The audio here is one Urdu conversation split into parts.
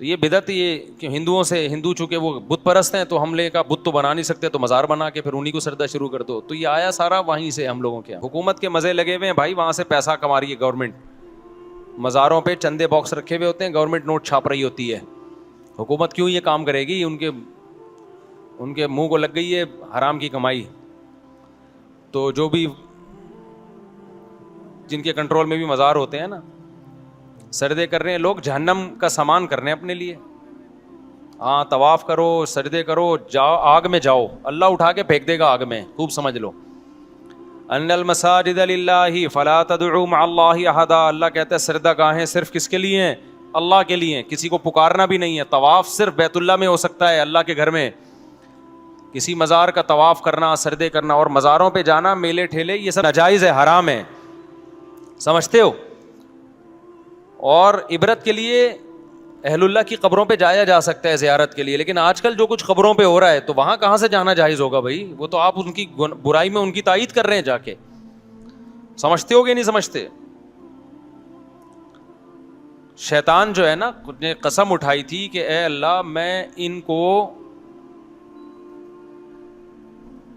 تو یہ بدعت یہ کہ ہندوؤں سے ہندو چونکہ وہ بت پرست ہیں تو ہم لے کا بت تو بنا نہیں سکتے تو مزار بنا کے پھر انہیں کو سجدہ شروع کر دو. تو یہ آیا سارا وہیں سے ہم لوگوں کے حکومت کے مزے لگے ہوئے ہیں بھائی, وہاں سے پیسہ کما رہی ہے گورنمنٹ. مزاروں پہ چندے باکس رکھے ہوئے ہوتے ہیں, گورنمنٹ نوٹ چھاپ رہی ہوتی ہے. حکومت کیوں یہ کام کرے گی؟ ان کے منہ کو لگ گئی ہے حرام کی کمائی. تو جو بھی جن کے کنٹرول میں بھی مزار ہوتے ہیں نا, سجدے کر رہے ہیں لوگ, جہنم کا سامان کر رہے ہیں اپنے لیے. ہاں طواف کرو, سجدے کرو, جاؤ آگ میں جاؤ, اللہ اٹھا کے پھینک دے گا آگ میں. خوب سمجھ لو, ان المساجد للہ فلا تدعوا مع اللہ احدا. اللہ کہتا ہے سجدہ گاہیں صرف کس کے لیے ہیں؟ اللہ کے لیے. کسی کو پکارنا بھی نہیں ہے. طواف صرف بیت اللہ میں ہو سکتا ہے, اللہ کے گھر میں. کسی مزار کا طواف کرنا, سجدے کرنا اور مزاروں پہ جانا, میلے ٹھیلے, یہ سب ناجائز ہے, حرام ہے. سمجھتے ہو؟ اور عبرت کے لیے اہل اللہ کی قبروں پہ جایا جا سکتا ہے زیارت کے لیے, لیکن آج کل جو کچھ قبروں پہ ہو رہا ہے تو وہاں کہاں سے جانا جائز ہوگا بھائی؟ وہ تو آپ ان کی برائی میں ان کی تائید کر رہے ہیں جا کے. سمجھتے ہو کہ نہیں سمجھتے؟ شیطان جو ہے نا, نے قسم اٹھائی تھی کہ اے اللہ میں ان کو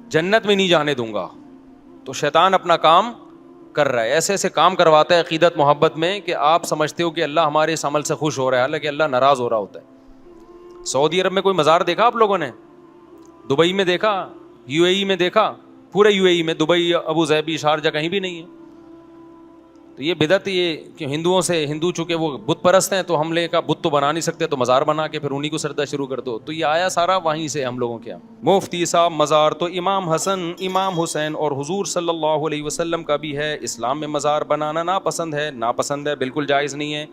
جنت میں نہیں جانے دوں گا. تو شیطان اپنا کام کر رہا ہے, ایسے ایسے کام کرواتا ہے عقیدت محبت میں کہ آپ سمجھتے ہو کہ اللہ ہمارے اس عمل سے خوش ہو رہا ہے, حالانکہ اللہ ناراض ہو رہا ہوتا ہے. سعودی عرب میں کوئی مزار دیکھا آپ لوگوں نے؟ دبئی میں دیکھا؟ یو اے ای میں دیکھا؟ پورے یو اے ای میں, دبئی, ابو ظہبی, شارجہ کہیں بھی نہیں ہے. تو یہ بدعت یہ کہ ہندوؤں سے ہندو چونکہ وہ بت پرست ہیں تو ہم لے کا بت تو بنا نہیں سکتے تو مزار بنا کے پھر انہیں کو سجدہ شروع کر دو. تو یہ آیا سارا وہیں سے ہم لوگوں کے یہاں. مفتی صاحب مزار تو امام حسن, امام حسین اور حضور صلی اللہ علیہ وسلم کا بھی ہے. اسلام میں مزار بنانا ناپسند ہے. ناپسند ہے, بالکل جائز نہیں ہے.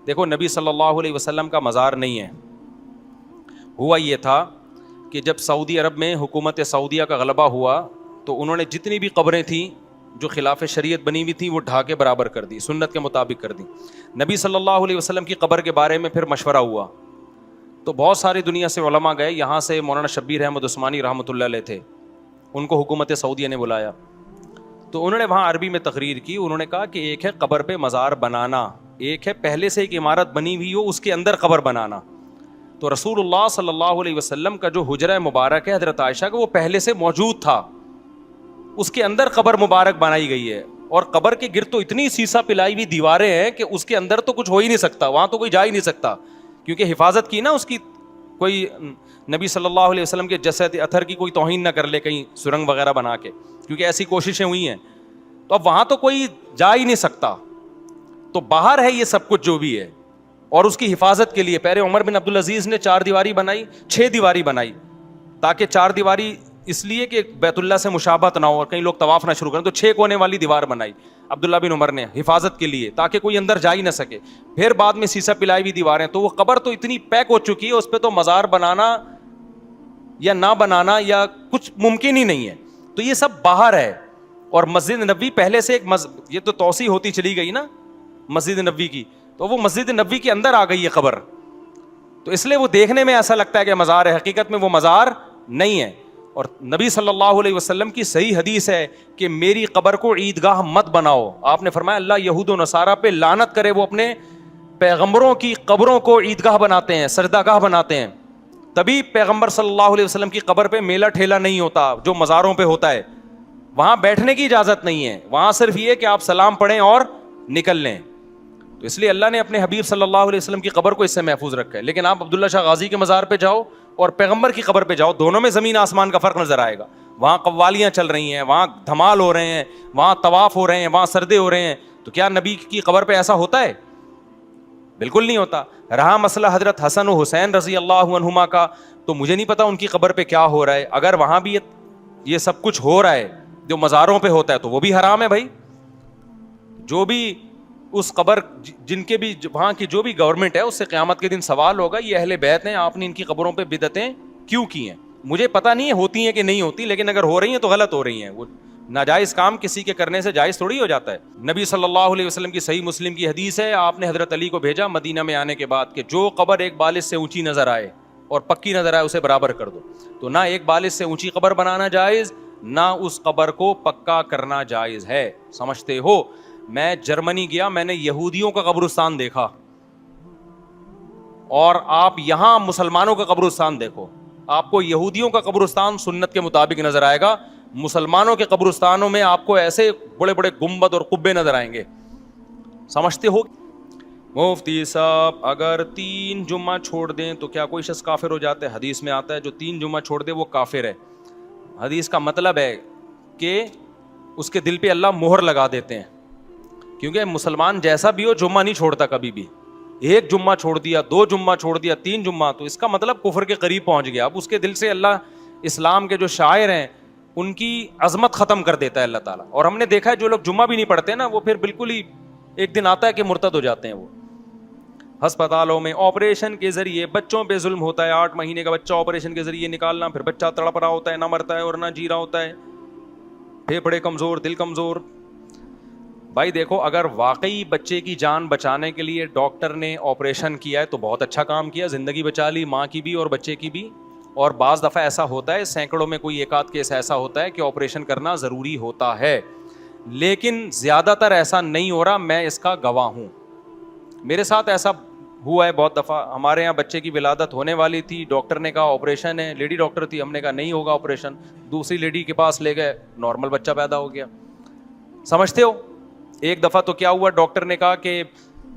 دیکھو نبی صلی اللہ علیہ وسلم کا مزار نہیں ہے. ہوا یہ تھا کہ جب سعودی عرب میں حکومت سعودیہ کا غلبہ ہوا تو انہوں نے جتنی بھی قبریں تھیں جو خلاف شریعت بنی ہوئی تھی وہ ڈھا کے برابر کر دی, سنت کے مطابق کر دی. نبی صلی اللہ علیہ وسلم کی قبر کے بارے میں پھر مشورہ ہوا تو بہت ساری دنیا سے علماء گئے. یہاں سے مولانا شبیر احمد عثمانی رحمۃ اللہ علیہ تھے, ان کو حکومت سعودیہ نے بلایا تو انہوں نے وہاں عربی میں تقریر کی. انہوں نے کہا کہ ایک ہے قبر پہ مزار بنانا, ایک ہے پہلے سے ایک عمارت بنی ہوئی ہو اس کے اندر قبر بنانا. تو رسول اللہ صلی اللہ علیہ وسلم کا جو حجرہ مبارک ہے حضرت عائشہ کا, وہ پہلے سے موجود تھا, اس کے اندر قبر مبارک بنائی گئی ہے. اور قبر کے گرد تو اتنی سیسا پلائی ہوئی دیواریں ہیں کہ اس کے اندر تو کچھ ہو ہی نہیں سکتا, وہاں تو کوئی جا ہی نہیں سکتا, کیونکہ حفاظت کی نا اس کی. کوئی نبی صلی اللہ علیہ وسلم کے جسد اثر کی کوئی توہین نہ کر لے کہیں سرنگ وغیرہ بنا کے, کیونکہ ایسی کوششیں ہوئی ہیں. تو اب وہاں تو کوئی جا ہی نہیں سکتا, تو باہر ہے یہ سب کچھ جو بھی ہے. اور اس کی حفاظت کے لیے پہلے عمر بن عبدالعزیز نے 4 دیواری بنائی, 6 دیواری بنائی, تاکہ 4 دیواری اس لیے کہ بیت اللہ سے مشابہت نہ ہو اور کئی لوگ طواف نہ شروع کریں, تو 6 کونے والی دیوار بنائی عبداللہ بن عمر نے حفاظت کے لیے, تاکہ کوئی اندر جا ہی نہ سکے. پھر بعد میں سیسا پلائی ہوئی دیواریں. تو وہ قبر تو اتنی پیک ہو چکی ہے, اس پہ تو مزار بنانا یا نہ بنانا یا کچھ ممکن ہی نہیں ہے. تو یہ سب باہر ہے. اور مسجد نبوی پہلے سے یہ تو توسیع ہوتی چلی گئی نا مسجد نبوی کی, تو وہ مسجد نبوی کے اندر آ گئی ہے قبر. تو اس لیے وہ دیکھنے میں ایسا لگتا ہے کہ مزار ہے, حقیقت میں وہ مزار نہیں ہے. اور نبی صلی اللہ علیہ وسلم کی صحیح حدیث ہے کہ میری قبر کو عیدگاہ مت بناؤ. آپ نے فرمایا اللہ یہود و نصارہ پہ لعنت کرے, وہ اپنے پیغمبروں کی قبروں کو عیدگاہ بناتے ہیں, سجدہ گاہ بناتے ہیں. تبھی پیغمبر صلی اللہ علیہ وسلم کی قبر پہ میلہ ٹھیلا نہیں ہوتا جو مزاروں پہ ہوتا ہے. وہاں بیٹھنے کی اجازت نہیں ہے, وہاں صرف یہ کہ آپ سلام پڑھیں اور نکل لیں. تو اس لیے اللہ نے اپنے حبیب صلی اللہ علیہ وسلم کی قبر کو اس سے محفوظ رکھا ہے. لیکن آپ عبداللہ شاہ غازی کے مزار پہ جاؤ اور پیغمبر کی قبر پہ جاؤ, دونوں میں زمین آسمان کا فرق نظر آئے گا. وہاں قوالیاں چل رہی ہیں, وہاں دھمال ہو رہے ہیں, وہاں طواف ہو رہے ہیں, وہاں سردے ہو رہے ہیں. تو کیا نبی کی قبر پہ ایسا ہوتا ہے؟ بالکل نہیں ہوتا. رہا مسئلہ حضرت حسن و حسین رضی اللہ عنہما کا, تو مجھے نہیں پتا ان کی قبر پہ کیا ہو رہا ہے. اگر وہاں بھی یہ سب کچھ ہو رہا ہے جو مزاروں پہ ہوتا ہے تو وہ بھی حرام ہے بھائی. جو بھی اس قبر جن کے بھی وہاں کی جو بھی گورنمنٹ ہے اس سے قیامت کے دن سوال ہوگا, یہ اہل بیت ہیں, آپ نے ان کی قبروں پہ بدعتیں کیوں کی ہیں. مجھے پتہ نہیں ہے ہوتی ہیں کہ نہیں ہوتی, لیکن اگر ہو رہی ہیں تو غلط ہو رہی ہیں. وہ ناجائز کام کسی کے کرنے سے جائز تھوڑی ہو جاتا ہے. نبی صلی اللہ علیہ وسلم کی صحیح مسلم کی حدیث ہے, آپ نے حضرت علی کو بھیجا مدینہ میں آنے کے بعد کہ جو قبر ایک بالش سے اونچی نظر آئے اور پکی نظر آئے اسے برابر کر دو. تو نہ ایک بالش سے اونچی قبر بنانا جائز, نہ اس قبر کو پکا کرنا جائز ہے. سمجھتے ہو؟ میں جرمنی گیا, میں نے یہودیوں کا قبرستان دیکھا, اور آپ یہاں مسلمانوں کا قبرستان دیکھو, آپ کو یہودیوں کا قبرستان سنت کے مطابق نظر آئے گا, مسلمانوں کے قبرستانوں میں آپ کو ایسے بڑے بڑے گنبد اور قبے نظر آئیں گے. سمجھتے ہو؟ مفتی صاحب اگر 3 جمعہ چھوڑ دیں تو کیا کوئی شخص کافر ہو جاتا ہے؟ حدیث میں آتا ہے جو 3 جمعہ چھوڑ دے وہ کافر ہے. حدیث کا مطلب ہے کہ اس کے دل پہ اللہ مہر لگا دیتے ہیں, کیونکہ مسلمان جیسا بھی ہو جمعہ نہیں چھوڑتا کبھی بھی. 1 جمعہ چھوڑ دیا, 2 جمعہ چھوڑ دیا, 3 جمعہ, تو اس کا مطلب کفر کے قریب پہنچ گیا. اب اس کے دل سے اللہ اسلام کے جو شاعر ہیں ان کی عظمت ختم کر دیتا ہے اللہ تعالیٰ. اور ہم نے دیکھا ہے جو لوگ جمعہ بھی نہیں پڑھتے نا, وہ پھر بالکل ہی ایک دن آتا ہے کہ مرتد ہو جاتے ہیں. وہ ہسپتالوں میں آپریشن کے ذریعے بچوں پہ ظلم ہوتا ہے. 8 مہینے کا بچہ آپریشن کے ذریعے نکالنا, پھر بچہ تڑپ رہا ہوتا ہے, نہ مرتا ہے اور نہ جی رہا ہوتا ہے, پھیپھڑے کمزور, دل کمزور. بھائی دیکھو, اگر واقعی بچے کی جان بچانے کے لیے ڈاکٹر نے آپریشن کیا ہے تو بہت اچھا کام کیا, زندگی بچا لی, ماں کی بھی اور بچے کی بھی. اور بعض دفعہ ایسا ہوتا ہے, سینکڑوں میں کوئی 1 آدھ کیس ایسا ہوتا ہے کہ آپریشن کرنا ضروری ہوتا ہے, لیکن زیادہ تر ایسا نہیں ہو رہا. میں اس کا گواہ ہوں, میرے ساتھ ایسا ہوا ہے بہت دفعہ. ہمارے یہاں بچے کی ولادت ہونے والی تھی, ڈاکٹر نے کہا آپریشن ہے, لیڈی ڈاکٹر تھی, ہم نے کہا نہیں ہوگا آپریشن, دوسری لیڈی کے پاس لے گئے, نارمل بچہ پیدا ہو گیا. سمجھتے ہو؟ ایک دفعہ تو کیا ہوا, ڈاکٹر نے کہا کہ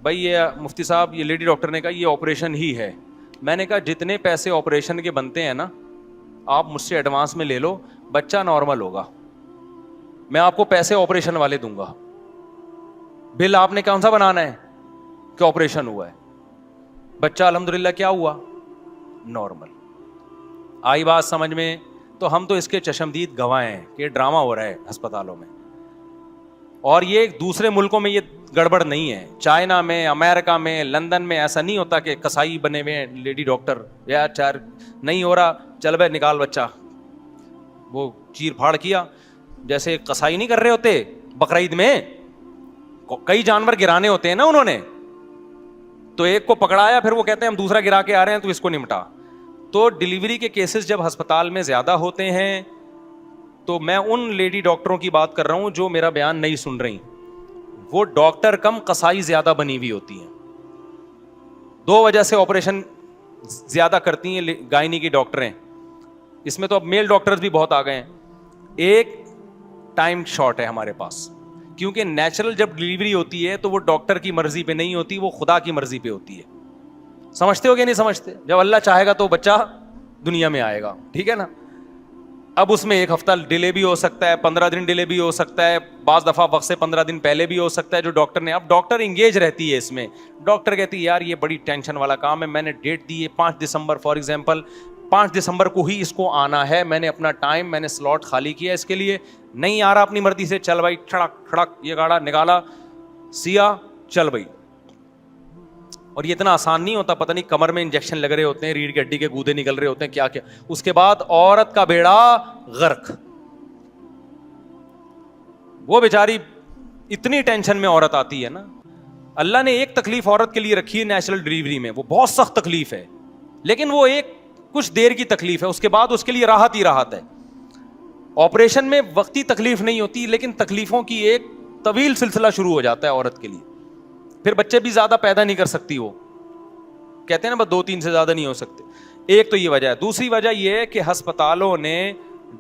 بھائی یہ مفتی صاحب, یہ لیڈی ڈاکٹر نے کہا یہ آپریشن ہی ہے. میں نے کہا جتنے پیسے آپریشن کے بنتے ہیں نا آپ مجھ سے ایڈوانس میں لے لو, بچہ نارمل ہوگا, میں آپ کو پیسے آپریشن والے دوں گا. بل آپ نے کون سا بنانا ہے کہ آپریشن ہوا ہے, بچہ الحمدللہ کیا ہوا, نارمل. آئی بات سمجھ میں؟ تو ہم تو اس کے چشمدید گواہ ہیں کہ ڈرامہ ہو رہا ہے ہسپتالوں میں. اور یہ دوسرے ملکوں میں یہ گڑبڑ نہیں ہے, چائنا میں, امریکہ میں, لندن میں ایسا نہیں ہوتا کہ کسائی بنے ہوئے لیڈی ڈاکٹر, یا چار نہیں ہو رہا چل بھائی نکال بچہ, وہ چیر پھاڑ کیا. جیسے کسائی نہیں کر رہے ہوتے بقرعید میں, کئی جانور گرانے ہوتے ہیں نا انہوں نے, تو ایک کو پکڑایا, پھر وہ کہتے ہیں ہم دوسرا گرا کے آ رہے ہیں تو اس کو نمٹا. تو ڈلیوری کے کیسز جب ہسپتال میں زیادہ ہوتے ہیں, تو میں ان لیڈی ڈاکٹروں کی بات کر رہا ہوں جو میرا بیان نہیں سن رہی, وہ ڈاکٹر کم قصائی زیادہ بنی ہوئی ہوتی ہیں. 2 وجہ سے آپریشن زیادہ کرتی ہیں گائنی کی ڈاکٹریں. اس میں تو اب میل ڈاکٹرز بھی بہت آ گئے ہیں. ایک ٹائم شارٹ ہے ہمارے پاس, کیونکہ نیچرل جب ڈلیوری ہوتی ہے تو وہ ڈاکٹر کی مرضی پہ نہیں ہوتی, وہ خدا کی مرضی پہ ہوتی ہے. سمجھتے ہو کہ نہیں سمجھتے؟ جب اللہ چاہے گا تو بچہ دنیا میں آئے گا, ٹھیک ہے نا. اب اس میں 1 ہفتہ ڈیلے بھی ہو سکتا ہے, 15 دن ڈیلے بھی ہو سکتا ہے, بعض دفعہ وقت سے 15 دن پہلے بھی ہو سکتا ہے جو ڈاکٹر نے. اب ڈاکٹر انگیج رہتی ہے اس میں, ڈاکٹر کہتی ہے یار یہ بڑی ٹینشن والا کام ہے, میں نے ڈیٹ دی ہے 5 دسمبر فار ایگزامپل, 5 دسمبر کو ہی اس کو آنا ہے, میں نے اپنا ٹائم, میں نے سلاٹ خالی کیا اس کے لیے, نہیں آ رہا اپنی مرضی سے, چل بھائی ٹھڑک ٹھڑک یہ گاڑا نکالا, سیا, چل بھائی. اور یہ اتنا آسان نہیں ہوتا, پتہ نہیں کمر میں انجیکشن لگ رہے ہوتے ہیں, ریڑھ کی ہڈی کے گودے نکل رہے ہوتے ہیں, کیا کیا. اس کے بعد عورت کا بیڑا غرق. وہ بیچاری اتنی ٹینشن میں عورت آتی ہے نا. اللہ نے ایک تکلیف عورت کے لیے رکھی ہے نیچرل ڈلیوری میں, وہ بہت سخت تکلیف ہے, لیکن وہ ایک کچھ دیر کی تکلیف ہے, اس کے بعد اس کے لیے راحت ہی راحت ہے. آپریشن میں وقتی تکلیف نہیں ہوتی, لیکن تکلیفوں کی ایک طویل سلسلہ شروع ہو جاتا ہے عورت کے لیے. پھر بچے بھی زیادہ پیدا نہیں کر سکتی, وہ کہتے ہیں نا بس 2-3 سے زیادہ نہیں ہو سکتے. ایک تو یہ وجہ ہے. دوسری وجہ یہ ہے کہ ہسپتالوں نے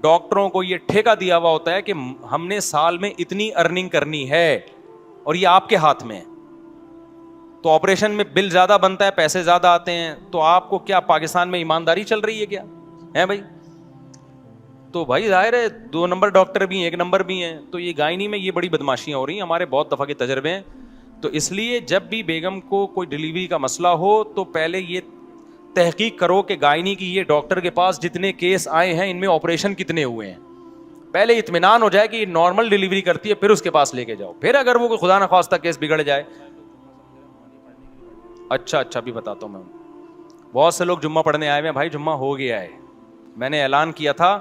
ڈاکٹروں کو یہ ٹھیکہ دیا ہوا ہوتا ہے کہ ہم نے سال میں اتنی ارننگ کرنی ہے اور یہ آپ کے ہاتھ میں ہے. تو آپریشن میں بل زیادہ بنتا ہے, پیسے زیادہ آتے ہیں, تو آپ کو کیا پاکستان میں ایمانداری چل رہی ہے کیا ہے بھائی؟ تو بھائی ظاہر ہے 2 نمبر ڈاکٹر بھی ہیں, 1 نمبر بھی ہیں. تو یہ گائنی میں یہ بڑی بدماشیاں ہو رہی ہیں, ہمارے بہت دفعہ کے تجربے ہیں. تو اس لیے جب بھی بیگم کو کوئی ڈلیوری کا مسئلہ ہو تو پہلے یہ تحقیق کرو کہ گائنی کی یہ ڈاکٹر کے پاس جتنے کیس آئے ہیں ان میں آپریشن کتنے ہوئے ہیں. پہلے اطمینان ہو جائے کہ یہ نارمل ڈلیوری کرتی ہے, پھر اس کے پاس لے کے جاؤ. پھر اگر وہ کوئی خدا نخواستہ کیس بگڑ جائے. اچھا بھی بتاتا ہوں میں. بہت سے لوگ جمعہ پڑھنے آئے ہیں, بھائی جمعہ ہو گیا ہے. میں نے اعلان کیا تھا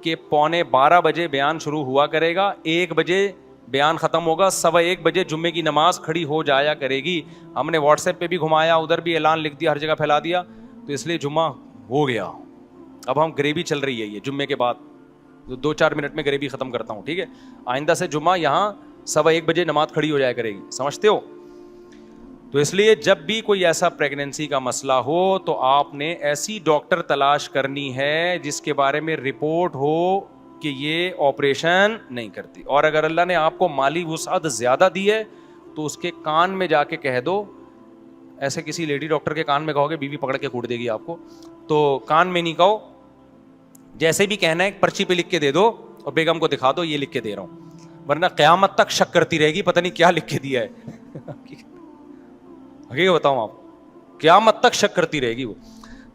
کہ 11:15 بجے بیان شروع ہوا کرے گا, 1 بجے بیان ختم ہوگا, 1:15 بجے جمعے کی نماز کھڑی ہو جایا کرے گی. ہم نے واٹس ایپ پہ بھی گھمایا, ادھر بھی اعلان لکھ دیا, ہر جگہ پھیلا دیا. تو اس لیے جمعہ ہو گیا. اب ہم گریوی چل رہی ہے, یہ جمعے کے بعد 2-4 منٹ میں گریوی ختم کرتا ہوں, ٹھیک ہے. آئندہ سے جمعہ یہاں 1:15 بجے نماز کھڑی ہو جایا کرے گی, سمجھتے ہو؟ تو اس لیے جب بھی کوئی ایسا پریگننسی کا مسئلہ ہو تو آپ نے ایسی ڈاکٹر تلاش کرنی ہے جس کے بارے میں رپورٹ ہو کہ یہ آپریشن نہیں کرتی. اور اگر اللہ نے آپ کو مالی وسعت زیادہ دی ہے تو اس کے کان میں جا کے کہہ دو, ایسے کسی لیڈی ڈاکٹر کے کان میں کہو گے بیوی پکڑ کے کوٹ دے گی آپ کو, تو کان میں نہیں کہو, جیسے بھی کہنا ہے پرچی پہ لکھ کے دے دو اور بیگم کو دکھا دو یہ لکھ کے دے رہا ہوں, ورنہ قیامت تک شک کرتی رہے گی پتہ نہیں کیا لکھ کے دیا ہے. حقیقت بتاؤں آپ, قیامت تک شک کرتی رہے گی وہ.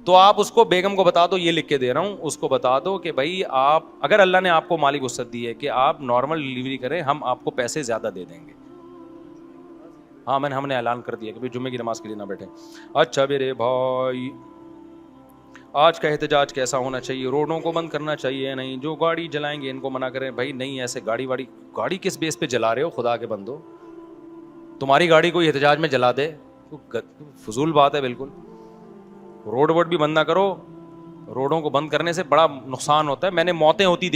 تو آپ اس کو بیگم کو بتا دو یہ لکھ کے دے رہا ہوں, اس کو بتا دو کہ بھائی آپ اگر اللہ نے آپ کو مالی وسعت دی ہے کہ آپ نارمل ڈلیوری کریں, ہم آپ کو پیسے زیادہ دے دیں گے. ہاں ہم نے اعلان کر دیا کہ جمعے کی نماز کے لیے نہ بیٹھے. اچھا میرے بھائی, آج کا احتجاج کیسا ہونا چاہیے؟ روڈوں کو بند کرنا چاہیے نہیں, جو گاڑی جلائیں گے ان کو منع کریں. بھائی نہیں, ایسے گاڑی کس بیس پہ جلا رہے ہو خدا کے بندو؟ تمہاری گاڑی کوئی احتجاج میں جلا دے, فضول بات ہے بالکل. روڈ ووڈ بھی بند نہ کرو, روڈوں کو بند کرنے سے بڑا نقصان ہوتا ہے. میں نے موتیں ہوتی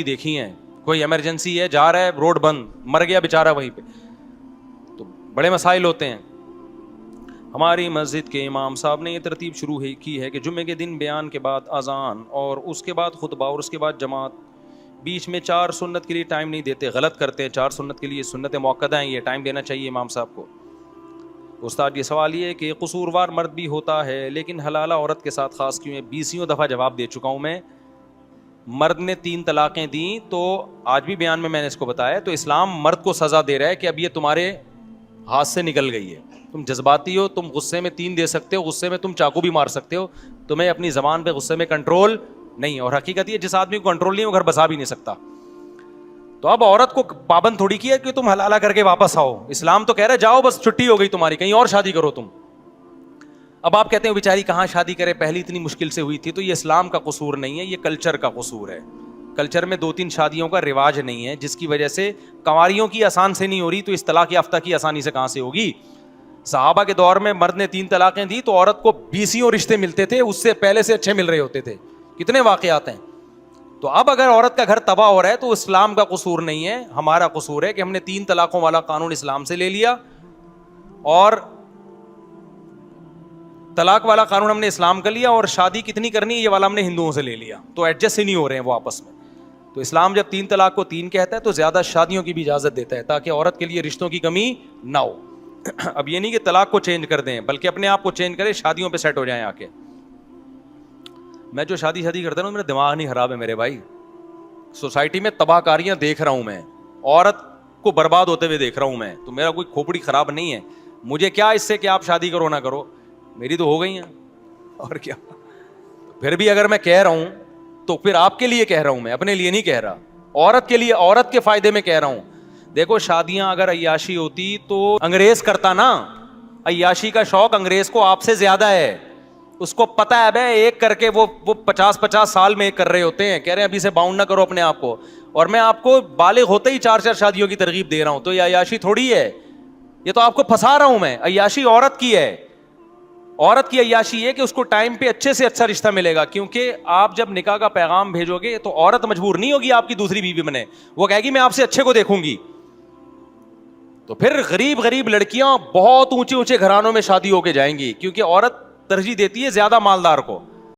دیکھی ہیں, کوئی ایمرجنسی ہے جا رہا ہے روڈ بند, مر گیا بیچارہ وہیں پہ, تو بڑے مسائل ہوتے ہیں. ہماری مسجد کے امام صاحب نے یہ ترتیب شروع کی ہے کہ جمعے کے دن بیان کے بعد اذان اور اس کے بعد خطبہ اور اس کے بعد جماعت, بیچ میں 4 سنت کے لیے ٹائم نہیں دیتے, غلط کرتے ہیں. 4 سنت کے لیے سنت موقدہ ہیں, یہ ٹائم دینا چاہیے امام صاحب کو. استاد یہ سوال یہ ہے کہ قصوروار مرد بھی ہوتا ہے لیکن حلالہ عورت کے ساتھ خاص کیوں ہے؟ 20 دفعہ جواب دے چکا ہوں میں. مرد نے 3 طلاقیں دیں تو آج بھی بیان میں نے اس کو بتایا, تو اسلام مرد کو سزا دے رہا ہے کہ اب یہ تمہارے ہاتھ سے نکل گئی ہے, تم جذباتی ہو, تم غصے میں 3 دے سکتے ہو, غصے میں تم چاقو بھی مار سکتے ہو, تمہیں اپنی زبان پہ غصے میں کنٹرول نہیں. اور حقیقت یہ جس آدمی کو کنٹرول نہیں وہ گھر بسا بھی نہیں سکتا. تو اب عورت کو پابند تھوڑی کیا کہ تم حلالہ کر کے واپس آؤ, اسلام تو کہہ رہا ہے جاؤ بس چھٹی ہو گئی تمہاری, کہیں اور شادی کرو تم. اب آپ کہتے ہیں بیچاری کہاں شادی کرے, پہلی اتنی مشکل سے ہوئی تھی. تو یہ اسلام کا قصور نہیں ہے, یہ کلچر کا قصور ہے. کلچر میں 2-3 شادیوں کا رواج نہیں ہے, جس کی وجہ سے کنواریوں کی آسان سے نہیں ہو رہی, تو اس طلاق یافتہ کی آسانی سے کہاں سے ہوگی؟ صحابہ کے دور میں مرد نے 3 طلاقیں دی تو عورت کو 20 رشتے ملتے تھے, اس سے پہلے سے اچھے مل رہے ہوتے تھے. کتنے واقعات ہیں. تو اب اگر عورت کا گھر تباہ ہو رہا ہے تو اسلام کا قصور نہیں ہے, ہمارا قصور ہے کہ ہم نے 3 طلاقوں والا قانون اسلام سے لے لیا, اور طلاق والا قانون ہم نے اسلام کا لیا, اور شادی کتنی کرنی ہے یہ والا ہم نے ہندوؤں سے لے لیا. تو ایڈجسٹ ہی نہیں ہو رہے ہیں وہ آپس میں. تو اسلام جب 3 طلاق کو 3 کہتا ہے تو زیادہ شادیوں کی بھی اجازت دیتا ہے تاکہ عورت کے لیے رشتوں کی کمی نہ ہو. اب یہ نہیں کہ طلاق کو چینج کر دیں, بلکہ اپنے آپ کو چینج کریں, شادیوں پہ سیٹ ہو جائیں آ کے. میں جو شادی کرتا ہوں میرا دماغ نہیں خراب ہے میرے بھائی. سوسائٹی میں تباہ کاریاں دیکھ رہا ہوں میں, عورت کو برباد ہوتے ہوئے دیکھ رہا ہوں میں, تو میرا کوئی کھوپڑی خراب نہیں ہے. مجھے کیا اس سے کہ آپ شادی کرو نہ کرو, میری تو ہو گئی ہیں, اور کیا. پھر بھی اگر میں کہہ رہا ہوں تو پھر آپ کے لیے کہہ رہا ہوں, میں اپنے لیے نہیں کہہ رہا, عورت کے لیے, عورت کے فائدے میں کہہ رہا ہوں. دیکھو شادیاں اگر عیاشی ہوتی تو انگریز کرتا نا, عیاشی کا شوق انگریز کو آپ سے زیادہ ہے. اس کو پتا ہے بھائی ایک کر کے وہ 50 سال میں ایک کر رہے ہوتے ہیں, کہہ رہے ہیں ابھی سے باؤنڈ نہ کرو اپنے آپ کو, اور میں آپ کو بالغ ہوتے ہی 4 شادیوں کی ترغیب دے رہا ہوں. تو یہ عیاشی تھوڑی ہے, یہ تو آپ کو پھنسا رہا ہوں میں. عیاشی عورت کی ہے, عورت کی عیاشی ہے کہ اس کو ٹائم پہ اچھے سے اچھا رشتہ ملے گا. کیونکہ آپ جب نکاح کا پیغام بھیجو گے تو عورت مجبور نہیں ہوگی آپ کی دوسری بیوی بنے, وہ کہے گی میں آپ سے اچھے کو دیکھوں گی. تو پھر غریب لڑکیاں بہت اونچے گھرانوں میں شادی ہو کے جائیں گی, کیونکہ عورت ترجیح دیتی ہے زیادہ مالدار کو.